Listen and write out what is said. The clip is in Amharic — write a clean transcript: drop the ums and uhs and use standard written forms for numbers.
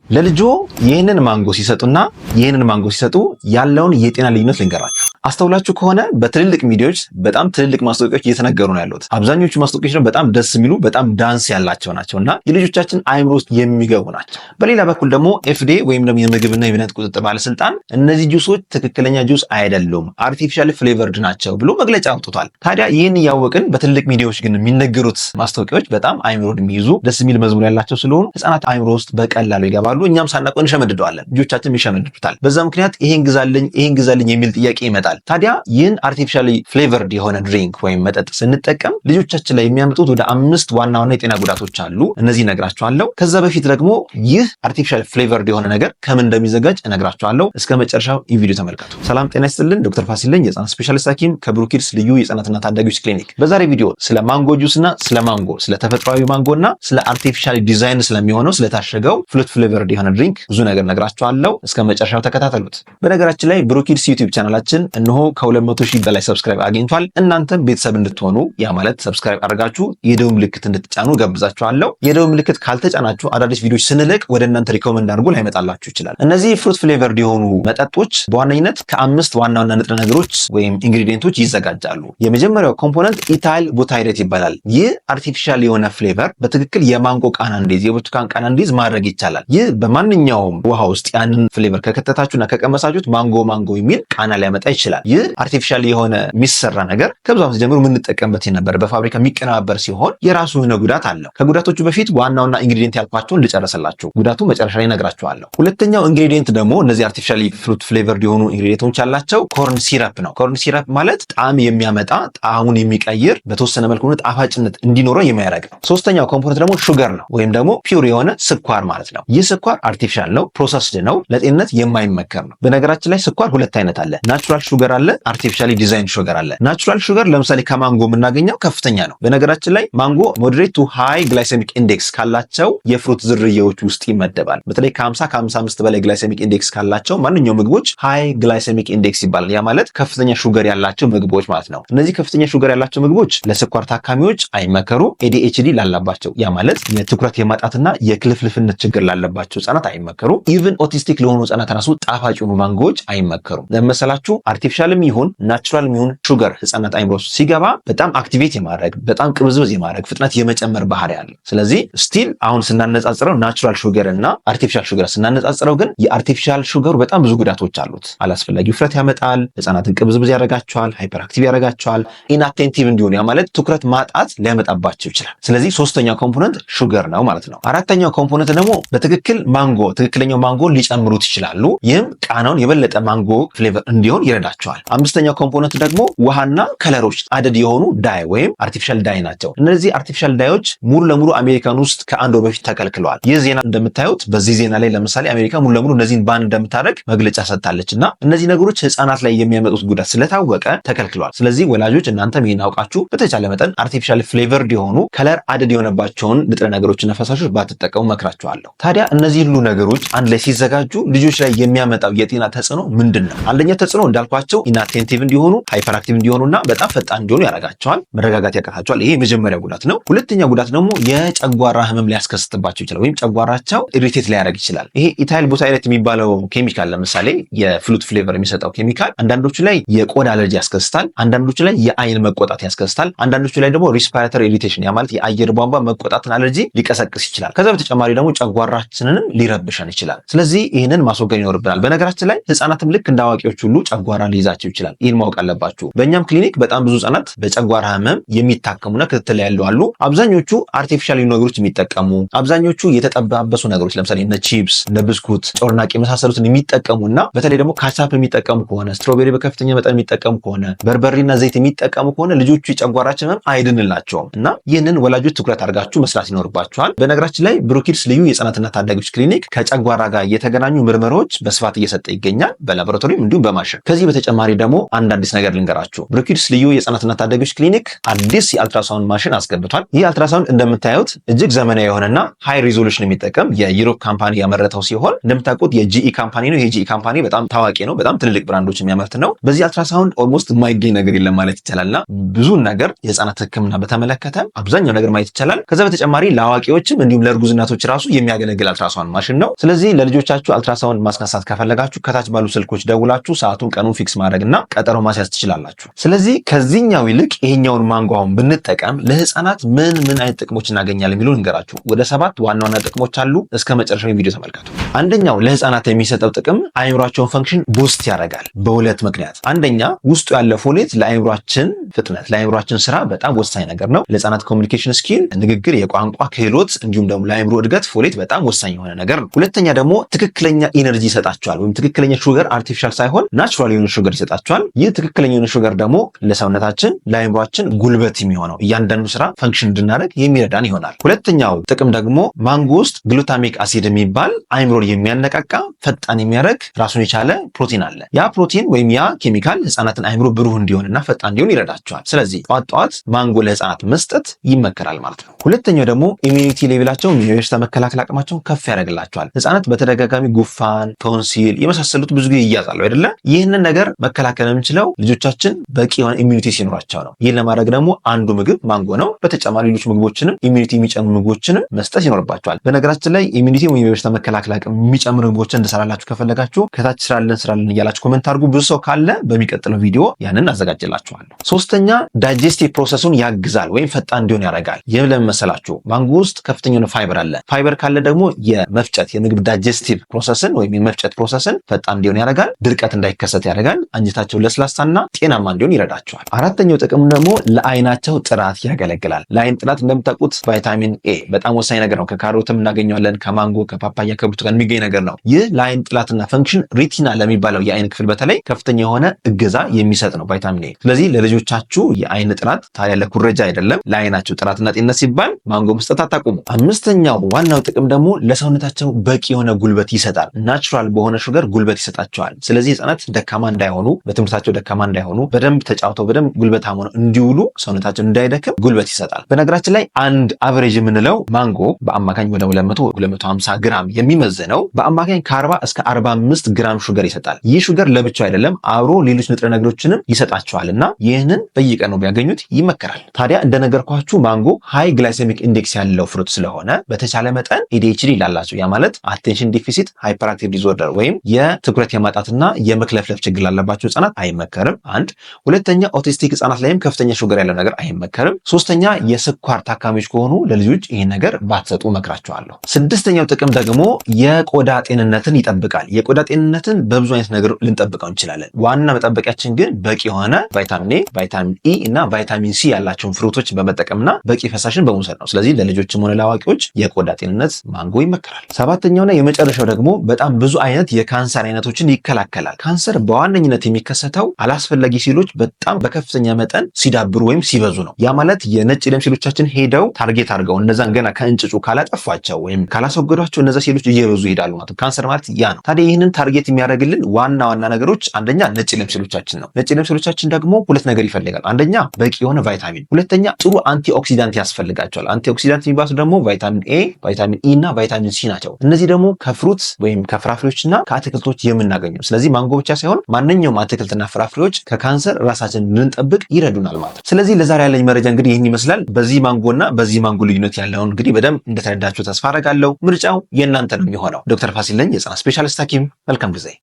ለልጆ ይህንን ማንጎ ሲሰጡና ይህንን ማንጎ ሲሰጡ ያለውን የጤና ልዩነት ልንገራችሁ። አስተውላችሁ ከሆነ በትልልቅ ሚዲያዎች በጣም ትልልቅ ማስታወቂያዎች እየተነገሩ ነው ያሉት። አብዛኞቹ ማስታወቂያዎች ነው በጣም ደስ የሚሉ በጣም ዳንስ ያላቸው ናቸውና የልጆቻችን አእምሮ ውስጥ የሚገቡ ናቸው። በሌላ በኩል ደግሞ ኤፍዲኤ ወይም ደግሞ የምግብና የመድኃኒት ቁጥጥር ባለስልጣን እነዚህ ጁሶች ትክክለኛ ጁስ አይደሉም፣ አርቲፊሻል ፍሌቨርድ ናቸው ብሎ መግለጫ አውጥቷል። ታዲያ ይህን እያወቅን በትልልቅ ሚዲያዎች ግን የሚነገሩት ማስታወቂያዎች በጣም አእምሮን የሚይዙ ደስ የሚል መዝሙር ያላቸው ስለሆኑ ህፃናት አእምሮ ውስጥ በቀላሉ ይገባሉ። እኛም ሳናውቀው እንሸመድደዋለን፣ ልጆቻችን ይሸመድዱታል። በዛ ምክንያት ይሄን ግዛልኝ የሚል ጥያቄ ይመጣል። ታዲያ ይህን አርቲፊሻሊ ፍሌቨርድ የሆነ ድሪንክ ወይም መጠጥ ስንጠቀም ልጆቻችን ላይ የሚያመጡት ወደ 5 ዋና ዋና የጤና ጉዳቶች አሉ። እነዚህ እነግራችኋለሁ። ከዛ በፊት ደግሞ ይህ አርቲፊሻል ፍሌቨርድ የሆነ ነገር ከምን እንደሚዘጋጅ እነግራችኋለሁ። እስከ መጨረሻው ይህ ቪዲዮ ተመልከቱ። ሰላም ጤና ይስጥልን። ዶክተር ፋሲል ነኝ፣ የህፃናት ስፔሻሊስት ሐኪም ከብሩክ ኪድስ ልዩ የህፃናትና ታዳጊዎች ክሊኒክ። በዛሬ ቪዲዮ ስለ ማንጎ ጁስና ስለ ማንጎ ስለ ተፈጥሯዊ ማንጎና ስለ አርቲፊሻል ዲዛይን ስለሚሆነው ስለታሸገው ፍሉት ፍሌቨርድ የሆነ ድሪንክ ብዙ ነገር ነግራችኋለሁ። እስከ መጨረሻው ተከታተሉት። በነገራችን ላይ ብሩክ ኪድስ ዩቲዩብ ቻናላችን እነሆ ከ200,000 በላይ ሰብስክራይብ አግኝቷል። እናንተም ቤተሰብ እንድትሆኑ ያ ማለት ሰብስክራይብ አድርጋችሁ የደወል ምልክት እንድትጫኑ ጋብዛችኋለሁ። የደወል ምልክት ካልተጫናችሁ አዳዲስ ቪዲዮዎች ስንልቅ ወደ እናንተ ሪኮመንድ አድርጎ ላይመጣላችሁ ይችላል። እነዚህ ፍሩት ፍሌቨርድ የሆኑ መጠጦች በዋነኝነት ከ5 ዋና ዋና ንጥረ ነገሮች ወይም ኢንግሪዲየንቶች ይዘጋጃሉ። የመጀመሪያው ኮምፖነንት ኢታይል ቡታይሬት ይባላል። ይህ አርቲፊሻል የሆነ ፍሌቨር በትክክል የማንጎ ቃና እንዲይዝ የብርቱካን ቃና እንዲይዝ ማድረግ ይቻላል። ይህ በማንኛውም ውሃ ውስጥ ያንን ፍሌቨር ከከተታችሁና ከቀመሳችሁት ማንጎ የሚል ቃና ሊያመጣ ይችላል። ይህ አርቲፊሻል የሆነ የሚሰራ ነገር ከብዙ ዓመት ጀምሮ የምንጠቀምበት ነበር። በፋብሪካ የሚቀነባበር ሲሆን የራሱ የሆነ ጉዳት አለው። ከጉዳቶቹ በፊት ዋናውና ኢንግሪዲየንት ያልኳቸውን ልጨረስላችሁ። ጉዳቱ መጨረሻ ላይ እነግራችኋለሁ። ሁለተኛው ኢንግሪዲየንት ደግሞ እነዚህ አርቲፊሻሊ ፍሩት ፍሌቨርድ የሆኑ ኢንግሪዲየንቶች ያላቸው ኮርን ሲረፕ ነው። ኮርን ሲረፕ ማለት ጣዕም የሚያመጣ ጣዕሙን የሚቀይር በተወሰነ መልኩ ጣፋጭነት እንዲኖረው የሚያደርግ ነው። ሶስተኛው ኮምፖነንት ደግሞ ሹገር ነው ወይም ደግሞ ፒውር የሆነ ስኳር ማለት ነው። ይህ ስኳር አርቲፊሻል ነው፣ ፕሮሰስድ ነው፣ ለጤንነት የማይመከር ነው። በነገራችን ላይ ስኳር ሁለት አይነት አለ። ናቹራል ሹገር አለ፣ አርቲፊሻሊ ዲዛይን ሹገር አለ። ናቹራል ሹገር ለምሳሌ ከማንጎ የምናገኘው ከፍተኛ ነው። በነገራችን ላይ ማንጎ ሞዴሬት ቱ ሃይ ግላይሴሚክ ኢንዴክስ ካላቸው የፍሩት ዝርያዎች ውስጥ ይመደባል። በተለይ ከ50 በላይ ግላይሴሚክ ኢንዴክስ ካላቸው ማንኛውም ምግቦች ሃይ ግላይሴሚክ ኢንዴክስ ይባላል። ያ ማለት ከፍተኛ ሹገር ያላቸው ምግቦች ማለት ነው። እነዚህ ከፍተኛ ሹገር ያላቸው ምግቦች ለስኳር ታካሚዎች አይመከሩ። ኤዲኤችዲ ላላባቸው ያ ማለት የትኩረት የማጣትና የክልፍልፍነት ችግር ላለባቸው ህጻናት አይመከሩ። ኢቭን ኦቲስቲክ ለሆኑ ህጻናት ራሱ ጣፋጭ የሆኑ ማንጎዎች አይመከሩም። ለመሰላችሁ አርቲፊሻልም ይሁን ናቹራልም ይሁን ሹገር ህጻናት አይምሮ ውስጥ ሲገባ በጣም አክቲቬት የማድረግ በጣም ቅብዝብዝ የማድረግ ፍጥነት የመጨመር ባህሪ አለ። ስለዚህ ስቲል አሁን ስናነጻጽረው ናቹራል ሹገር እና አርቲፊሻል ሹገር ስናነጻጽረው ግን የአርቲፊሻል ሹገሩ በጣም ብዙ ጉዳቶች አሉት። አላስፈላጊ ውፍረት ያመጣል፣ ህጻናትን ቅብዝብዝ ያደርጋቸዋል፣ ሃይፐር አክቲቭ ያደርጋቸዋል፣ ኢንአቴንቲቭ እንዲሆኑ ያ ማለት ትኩረት ማጣት ሊያመጣባቸው ይችላል። ስለዚህ ሶስተኛው ኮምፖነንት ሹገር ነው ማለት ነው። አራተኛው ኮምፖነንት ደግሞ በትክክል ትክክለኛው ማንጎ ሊጨምሩት ይችላሉ። ይህም ቃናውን የበለጠ ማንጎ ፍሌቨር እንዲሆን ይረዳቸዋል። አምስተኛው ኮምፖነንት ደግሞ ውሃና ከለሮች አደድ የሆኑ ዳይ ወይም አርቲፊሻል ዳይ ናቸው። እነዚህ አርቲፊሻል ዳዮች ሙሉ ለሙሉ አሜሪካን ውስጥ ከ1 ወር በፊት ተከልክለዋል። ይህ ዜና እንደምታዩት በዚህ ዜና ላይ ለምሳሌ አሜሪካ ሙሉ ለሙሉ እነዚህን ባን እንደምታደርግ መግለጫ ሰጥታለች እና እነዚህ ነገሮች ህፃናት ላይ የሚያመጡት ጉዳት ስለታወቀ ተከልክለዋል። ስለዚህ ወላጆች እናንተም ይህን አውቃችሁ በተቻለ መጠን አርቲፊሻል ፍሌቨርድ የሆኑ ከለር አደድ የሆነባቸውን ንጥረ ነገሮችና ፈሳሾች ባትጠቀሙ መክራችኋለሁ። ታዲያ እነዚህ ሁሉ ነገሮች አንድ ላይ ሲዘጋጁ ልጆች ላይ የሚያመጣው የጤና ተጽዕኖ ምንድን ነው? አንደኛ ተጽዕኖ እንዳልኳቸው ኢንአቴንቲቭ እንዲሆኑ፣ ሃይፐር አክቲቭ እንዲሆኑና በጣም ፈጣን እንዲሆኑ ያደርጋቸዋል። መረጋጋት ያቀታቸዋል። ይሄ የመጀመሪያ ጉዳት ነው። ሁለተኛ ጉዳት ደግሞ የጨጓራ ህመም ሊያስከስትባቸው ይችላል፣ ወይም ጨጓራቸው ኢሪቴት ሊያደርግ ይችላል። ይሄ ኢታይል ቡታይሬት የሚባለው ኬሚካል ለምሳሌ የፍሉት ፍሌቨር የሚሰጠው ኬሚካል አንዳንዶቹ ላይ የቆዳ አለርጂ ያስከስታል፣ አንዳንዶቹ ላይ የአይን መቆጣት ያስከስታል፣ አንዳንዶቹ ላይ ደግሞ ሪስፓራቶሪ ኢሪቴሽን ያ ማለት የአየር ቧንቧ መቆጣትን አለርጂ ሊቀሰቅስ ይችላል። ከዛ በተጨማሪ ደግሞ ጨጓራችንንም ሊረብሸን ይችላል። ስለዚህ ይህንን ማስወገድ ይኖርብናል። በነገራችን ላይ ህጻናትም ልክ እንደ አዋቂዎች ሁሉ ጨጓራ ሊይዛቸው ይችላል። ይህን ማወቅ አለባችሁ። በእኛም ክሊኒክ በጣም ብዙ ህጻናት በጨጓራ ህመም የሚታከሙና ክትትል ያለው አሉ። አብዛኞቹ አርቲፊሻል ነገሮች የሚጠቀሙ፣ አብዛኞቹ የተጠባበሱ ነገሮች ለምሳሌ እነ ቺፕስ፣ እነ ብስኩት፣ ጮርናቄ የመሳሰሉትን የሚጠቀሙና በተለይ ደግሞ ካቻፕ የሚጠቀሙ ከሆነ ስትሮቤሪ በከፍተኛ መጠን የሚጠቀሙ ከሆነ በርበሬና ዘይት የሚጠቀሙ ከሆነ ልጆቹ የጨጓራችን ህመም አይድንላቸውም እና ይህንን ወላጆች ትኩረት አድርጋችሁ መስራት ይኖርባችኋል። በነገራችን ላይ ብሩክ ኪድስ ልዩ የህጻናትና ታዳጊዎች ክሊኒክ ከጨጓራ ጋር የተገናኙ ምርመራዎች በስፋት እየሰጠ ይገኛል፣ በላቦራቶሪም እንዲሁም በማሽን። ከዚህ በተጨማሪ ደግሞ አንድ አዲስ ነገር ልንገራችሁ። ብሩክ ኪድስ ልዩ የህጻናትና ታዳጊዎች ክሊኒክ አዲስ የአልትራሳውንድ ማሽን አስገብቷል። ይህ አልትራሳውንድ እንደምታዩት እጅግ ዘመናዊ የሆነና ሃይ ሪዞሉሽን የሚጠቀም የዩሮፕ ካምፓኒ ያመረተው ሲሆን እንደምታውቁት የጂኢ ካምፓኒ ነው። የጂኢ ካምፓኒ በጣም ታዋቂ ነው፣ በጣም ትልልቅ ብራንዶች የሚያመርት ነው። በዚህ አልትራሳውንድ ኦልሞስት የማይገኝ ነገር የለም ማለት ይቻላልና ብዙ ነገር የህጻናት ህክምና በተመለከተ አብዛኛው ነገር ማየት ይቻላል። ከዛ በተጨማሪ ለአዋቂዎችም እንዲሁም ለእርጉዝ እናቶች ራሱ የሚያገለግል አልትራሳውንድ አልትራሳውንድ ማሽን ነው። ስለዚህ ለልጆቻችሁ አልትራሳውንድ ማስነሳት ከፈለጋችሁ ከታች ባሉ ስልኮች ደውላችሁ ሰዓቱን ቀኑን ፊክስ ማድረግና ቀጠሮ ማስያዝ ትችላላችሁ። ስለዚህ ከዚህኛው ይልቅ ይሄኛውን ማንጎ አሁን ብንጠቀም ለህፃናት ምን አይነት ጥቅሞች እናገኛለን የሚሉ እንገራችሁ። ወደ 7 ዋና ዋና ጥቅሞች አሉ። እስከ መጨረሻው ቪዲዮ ተመልከቱ። አንደኛው ለህፃናት የሚሰጠው ጥቅም አይምሯቸውን ፈንክሽን ቡስት ያደርጋል በሁለት ምክንያት። አንደኛ ውስጡ ያለ ፎሌት ለአይምሯችን ፍጥነት ለአይምሯችን ስራ በጣም ወሳኝ ነገር ነው። ለህፃናት ኮሚኒኬሽን ስኪል፣ ንግግር፣ የቋንቋ ክህሎት እንዲሁም ደግሞ ለአይምሮ እድገት ፎሌት በጣም ወሳኝ የሆነ ነገር ነው። ሁለተኛ ደግሞ ትክክለኛ ኢነርጂ ይሰጣቸዋል። ወይም ትክክለኛ ሹገር አርቲፊሻል ሳይሆን ናቹራል የሆነ ሹገር ይሰጣቸዋል። ይህ ትክክለኛ የሆነ ሹገር ደግሞ ለሰውነታችን ለአይምሯችን ጉልበት የሚሆነው እያንዳንዱ ስራ ፈንክሽን እንድናደርግ የሚረዳን ይሆናል። ሁለተኛው ጥቅም ደግሞ ማንጎ ውስጥ ግሉታሚክ አሲድ የሚባል አይምሮን የሚያነቃቃ ፈጣን የሚያደርግ ራሱን የቻለ ፕሮቲን አለ። ያ ፕሮቲን ወይም ያ ኬሚካል ህፃናትን አይምሮ ብሩህ እንዲሆንና ፈጣን እንዲሆን ይረዳቸዋል። ስለዚህ ጠዋት ማንጎ ለህፃናት መስጠት ይመከራል ማለት ነው። ሁለተኛው ደግሞ ኢሚዩኒቲ ሌቭላቸውን የበሽታ መከላከል አቅማቸውን ከፍ ያደርግላቸዋል። ህፃናት በተደጋጋሚ ጉፋን፣ ቶንሲል የመሳሰሉት ብዙ ጊዜ ይያዛሉ አይደለ? ይህንን ነገር መከላከል የምንችለው ልጆቻችን በቂ የሆነ ኢሚዩኒቲ ሲኖራቸው ነው። ይህን ለማድረግ ደግሞ አንዱ ምግብ ማንጎ ነው። በተጨማሪ ሌሎች ምግቦችንም ኢሚዩኒቲ የሚጨምሩ ምግቦችንም መስጠት ይኖርባቸዋል። በነገራችን ላይ ኢሚዩኒቲ ወይም የበሽታ መከላከል አቅም የሚጨምሩ ምግቦችን እንሰራላችሁ ከፈለጋችሁ ከታች ስራለን እያላችሁ ኮሜንት አድርጉ። ብዙ ሰው ካለ በሚቀጥለው ቪዲዮ ያንን አዘጋጅላችኋለሁ። ሶስተኛ ዳይጀስቲቭ ፕሮሰሱን ያግዛል ወይም ፈጣን እንዲሆን ያደርጋል። ይህም ለምን መሰላችሁ? ማንጎ ውስጥ ከፍተኛ የሆነ ፋይበር አለ። ፋይበር ካለ ደግሞ የመፍጨት የምግብ ዳይጀስቲቭ ፕሮሰስን ወይም የመፍጨት ፕሮሰስን ፈጣን እንዲሆን ያደርጋል። ድርቀት እንዳይከሰት ያደርጋል። አንጀታቸው ለስላሳና ጤናማ እንዲሆን ይረዳቸዋል። አራተኛው ጥቅም ደግሞ ለአይናቸው ጥራት ያገለግላል። ለአይን ጥራት እንደምታውቁት ቫይታሚን ኤ በጣም ወሳኝ ነገር ነው። ከካሮትም እናገኘዋለን፣ ከማንጎ፣ ከፓፓያ፣ ከብርቱካን የሚገኝ ነገር ነው። ይህ ለአይን ጥራትና ፈንክሽን ሪቲና ለሚባለው የአይን ክፍል በተለይ ከፍተኛ የሆነ እገዛ የሚሰጥ ነው ቫይታሚን ኤ። ስለዚህ ለልጆቻችሁ የአይን ጥራት ታዲያ ለኩረጃ አይደለም፣ ለአይናቸው ጥራትና ጤንነት ሲባል ማንጎ መስጠት አታቁሙ። አምስተኛው ዋናው ጥቅም ደግሞ ለሰውነታቸው በቂ የሆነ ጉልበት ይሰጣል። ናቹራል በሆነ ሹገር ጉልበት ይሰጣቸዋል። ስለዚህ ህጻናት ደካማ እንዳይሆኑ፣ በትምህርታቸው ደካማ እንዳይሆኑ፣ በደንብ ተጫውተው በደንብ ጉልበታም ሆነው እንዲውሉ፣ ሰውነታቸው እንዳይደክም ጉልበት ይሰጣል። በነገራችን ላይ አንድ አቨሬጅ የምንለው ማንጎ በአማካኝ ወደ 200-250 ግራም የሚመዘነው በአማካኝ ከ40 እስከ 45 ግራም ሹገር ይሰጣል። ይህ ሹገር ለብቻው አይደለም፣ አብሮ ሌሎች ንጥረ ነገሮችንም ይሰጣቸዋል እና ይህንን በየቀኑ ቢያገኙት ይመከራል። ታዲያ እንደነገርኳችሁ ማንጎ ሃይ ግላይሴሚክ ኢንዴክስ ያለው ፍሩት ስለሆነ በተቻለ መጠን ADHD ላላቸው ያ ማለት አቴንሽን ዲፊሲት ሃይፐርአክቲቭ ዲስኦርደር ወይም የትኩረት የማጣትና የመክለፍለፍ ችግር ላለባቸው ህጻናት አይመከርም። አንድ ሁለተኛ ኦቲስቲክ ህጻናት ላይም ከፍተኛ ሹገር ያለው ነገር አይመከርም። ሶስተኛ የስኳር ታካሚዎች ከሆኑ ለልጆች ይህን ነገር ባትሰጡ መክራቸዋለሁ። ስድስተኛው ጥቅም ደግሞ የቆዳ ጤንነትን ይጠብቃል። የቆዳ ጤንነትን በብዙ አይነት ነገር ልንጠብቀው እንችላለን። ዋና መጠበቂያችን ግን በቂ የሆነ ቫይታሚን ኤ፣ ቫይታሚን ኢ እና ቫይታሚን ሲ ያላቸውን ፍሩቶች በመጠቀምና በቂ ፈሳሽን በመውሰድ ነው። ስለዚህ ለልጆችም ሆነ ለአዋቂዎች የቆዳ ጤንነት ማንጎ ይመከራል። ሰባተኛውና የመጨረሻው ደግሞ በጣም ብዙ አይነት የካንሰር አይነቶችን ይከላከላል። ካንሰር በዋነኝነት የሚከሰተው አላስፈላጊ ሴሎች በጣም በከፍተኛ መጠን ሲዳብሩ ወይም ሲበዙ ነው። ያ ማለት የነጭ ደም ሴሎቻችን ሄደው ታርጌት አድርገው እነዛን ገና ከእንጭጩ ካላጠፏቸው ወይም ካላስወገዷቸው እነዛ ሴሎች እየበዙ ይሄዳሉ ማለት ነው። ካንሰር ማለት ያ ነው። ታዲያ ይህንን ታርጌት የሚያደርግልን ዋና ነገሮች አንደኛ ነጭ ደም ሴሎቻችን ነው። ነጭ ደም ሴሎቻችን ደግሞ ሁለት ነገር ይፈልጋል። አንደኛ በቂ የሆነ ቫይታሚን፣ ሁለተኛ ጥሩ አንቲኦክሲዳንት ያስፈልጋቸዋል። አንቲኦክሲዳንት የሚባሉት ደግሞ ቫይታሚን ኤ፣ ቫይታሚን ኢ እና ቫይታሚን ሲ ናቸው። እነዚህ ደግሞ ከፍሩት ወይም ከፍራፍሬዎችና ከአትክልቶች የምናገኘው። ስለዚህ ማንጎ ብቻ ሳይሆን ማንኛውም አትክልትና ፍራፍሬዎች ከካንሰር ራሳችንን እንድንጠብቅ ይረዱናል ማለት ነው። ስለዚህ ለዛሬ ያለኝ መረጃ እንግዲህ ይህን ይመስላል። በዚህ ማንጎና በዚህ ማንጎ ልዩነት ያለውን እንግዲህ በደንብ እንደተረዳችሁ ተስፋ አደርጋለሁ። ምርጫው የእናንተ ነው የሚሆነው። ዶክተር ፋሲል ነኝ፣ የህፃናት ስፔሻሊስት ሐኪም። መልካም ጊዜ